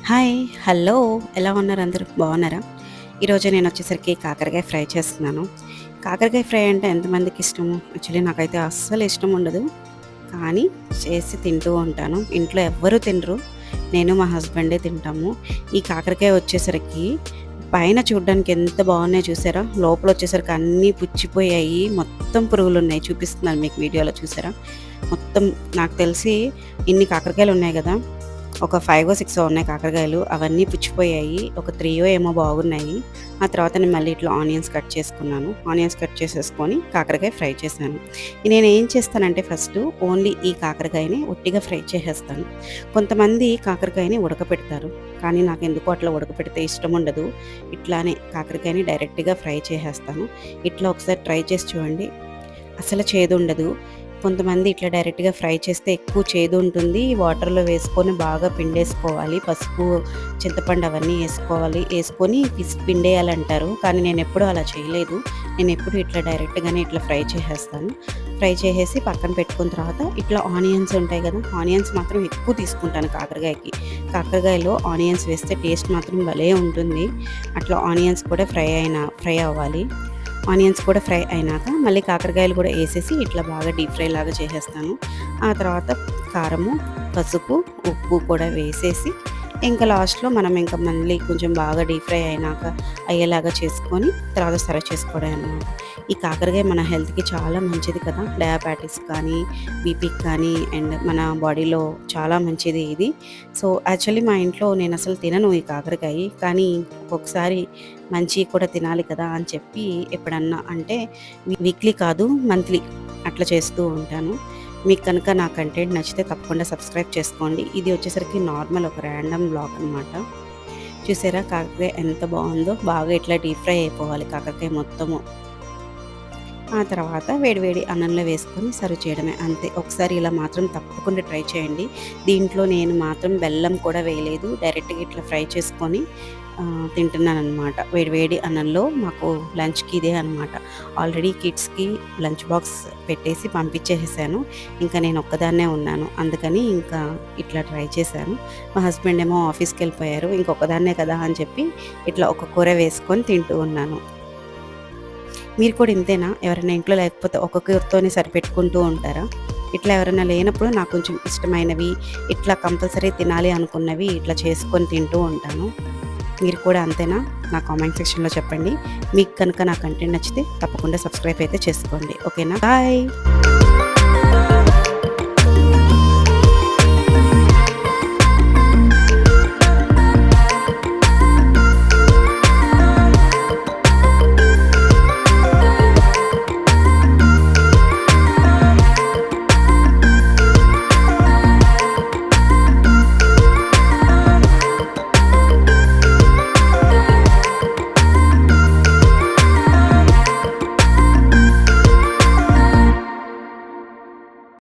Hi! Hello! ఎలా ఉన్నారు అందరూ? బాగున్నారా? ఈరోజు నేనొచ్చేసరికి కాకరకాయ ఫ్రై చేస్తున్నాను. కాకరకాయ ఫ్రై అంటే ఎంతమందికి ఇష్టము? యాక్చువల్లీ నాకైతే అస్సలు ఇష్టం ఉండదు. కానీ చేసి తింటూ ఉంటాను. ఇంట్లో ఎవ్వరు తినరు. నేను, మా హస్బెండే తింటాము. ఈ కాకరకాయ వచ్చేసరికి పైన చూడ్డానికి ఎంత బాగున్నాయో చూసారా? లోపలొచ్చేసరికి అన్నీ పుచ్చిపోయాయి. మొత్తం పురుగులున్నాయి. చూపిస్తున్నాను మీకు వీడియోలో చూసారా? మొత్తం నాకు తెలిసి ఇన్ని కాకరకాయలున్నాయి గదా! ఒక 5 6 ఉన్నాయి కాకరకాయలు. అవన్నీ పుచ్చిపోయాయి. ఒక 3 ఏమో బాగున్నాయి. ఆ తర్వాత నేను మళ్ళీ ఇట్లా ఆనియన్స్ కట్ చేసుకున్నాను. ఆనియన్స్ కట్ చేసేసుకొని కాకరకాయ ఫ్రై చేశాను. నేనేం చేస్తానంటే ఫస్టు ఓన్లీ ఈ కాకరకాయని ఉట్టిగా ఫ్రై చేసేస్తాను. కొంతమంది కాకరకాయని ఉడకపెడతారు. కానీ నాకెందుకో అట్లా ఉడకపెడితే ఇష్టముండదు. ఇట్లానే కాకరకాయని డైరెక్ట్‌గా ఫ్రై చేసేస్తాను. ఇట్లా ఒకసారి ట్రై చేసి చూడండి. అసలు చేదుండదు. కొంతమంది ఇట్లా డైరెక్ట్‌గా ఫ్రై చేస్తే ఎక్కువ చేదుంటుంది. వాటర్‌లో వేసుకొని బాగా పిండేసుకోవాలి. పసుపు, చింతపండు అవన్నీ ఏసుకోవాలి. ఏసుకొని పిండేయాలంటారు. కానీ నేనెప్పుడూ అలా చేయలేదు. నేనెప్పుడు ఇట్లా డైరెక్ట్‌గానే ఇట్లా ఫ్రై చేసేస్తాను. ఫ్రై చేసేసి పక్కన పెట్టుకున్న తర్వాత ఇట్లా ఆనియన్స్ ఉంటాయి కదా! ఆనియన్స్ మాత్రం ఎక్కువ తీసుకుంటాను కాకరకాయకి. కాకరకాయలో ఆనియన్స్ వేస్తే టేస్ట్ మాత్రం భలే ఉంటుంది. అట్లా ఆనియన్స్ కూడా ఫ్రై అవ్వాలి. ఆనియన్స్ కూడా ఫ్రై అయినాక మళ్ళీ కాకరకాయలు కూడా ఏసేసి ఇట్లా బాగా డీప్ ఫ్రై లాగా చేసేస్తాను. ఆ తర్వాత కారము, పసుపు, ఉప్పు కూడా వేసేసి ఇంకా లాస్ట్‌లో మనం ఇంకా మళ్ళీ కొంచెం బాగా డీప్ ఫ్రై అయ్యేలాగా చేసుకొని తర్వాత సర్వ్ చేసుకోవడమే అనమాట. ఈ కాకరకాయ మన హెల్త్‌కి చాలా మంచిది కదా! డయాబెటిస్ కానీ, బీపీకి కానీ అండ్ మన బాడీలో చాలా మంచిది ఇది. సో, యాక్చువల్లీ మా ఇంట్లో నేనసలు తినను ఈ కాకరకాయ. కానీ ఒక్కొక్కసారి మంచియి కూడా తినాలి కదా అని చెప్పి ఎప్పుడన్నా అంటే వీక్లీ కాదు మంత్లీ అట్లా చేస్తూ ఉంటాను. మీకు కనుక నా కంటెంట్ నచ్చితే తప్పకుండా సబ్స్క్రైబ్ చేసుకోండి. ఇది వచ్చేసరికి నార్మల్ ఒక ర్యాండమ్ వ్లాగ్ అనమాట. చూసారా కాకరకాయ ఎంత బాగుందో! బాగా ఇట్లా డీప్ ఫ్రై అయిపోవాలి కాకరకాయ మొత్తము. ఆ తర్వాత వేడి వేడి అన్నంలో వేసుకొని సర్వ్ చేయడమే అంతే. ఒకసారి ఇలా మాత్రం తప్పకుండా ట్రై చేయండి. దీంట్లో నేను మాత్రం బెల్లం కూడా వేయలేదు. డైరెక్ట్‌గా ఇట్లా ఫ్రై చేసుకొని తింటున్నాననమాట. వేడి వేడి అన్నంలో మాకు లంచ్‌కి ఇదే అనమాట. ఆల్రెడీ కిడ్స్‌కి లంచ్ బాక్స్ పెట్టేసి పంపించేసేసాను. ఇంకా నేను ఒక్కదాన్నే ఉన్నాను. అందుకని ఇంకా ఇట్లా ట్రై చేశాను. మా హస్బెండ్ ఏమో ఆఫీస్‌కెళ్ళిపోయారు. ఇంకొక్కదాన్నే కదా అని చెప్పి ఇట్లా ఒక కూర వేసుకొని తింటూ ఉన్నాను. మీరు కూడా ఇంతేనా? ఎవరైనా ఇంట్లో లేకపోతే ఒక్కొక్కరితోనే సరిపెట్టుకుంటూ ఉంటారా? ఇట్లా ఎవరైనా లేనప్పుడు నాకు కొంచెం ఇష్టమైనవి, ఇట్లా కంపల్సరీ తినాలి అనుకున్నవి ఇట్లా చేసుకొని తింటూ ఉంటాను. మీరు కూడా అంతేనా? నా కామెంట్ సెక్షన్‌లో చెప్పండి. మీకు కనుక నా కంటెంట్ నచ్చితే తప్పకుండా సబ్స్క్రైబ్ అయితే చేసుకోండి. ఓకేనా? బాయ్.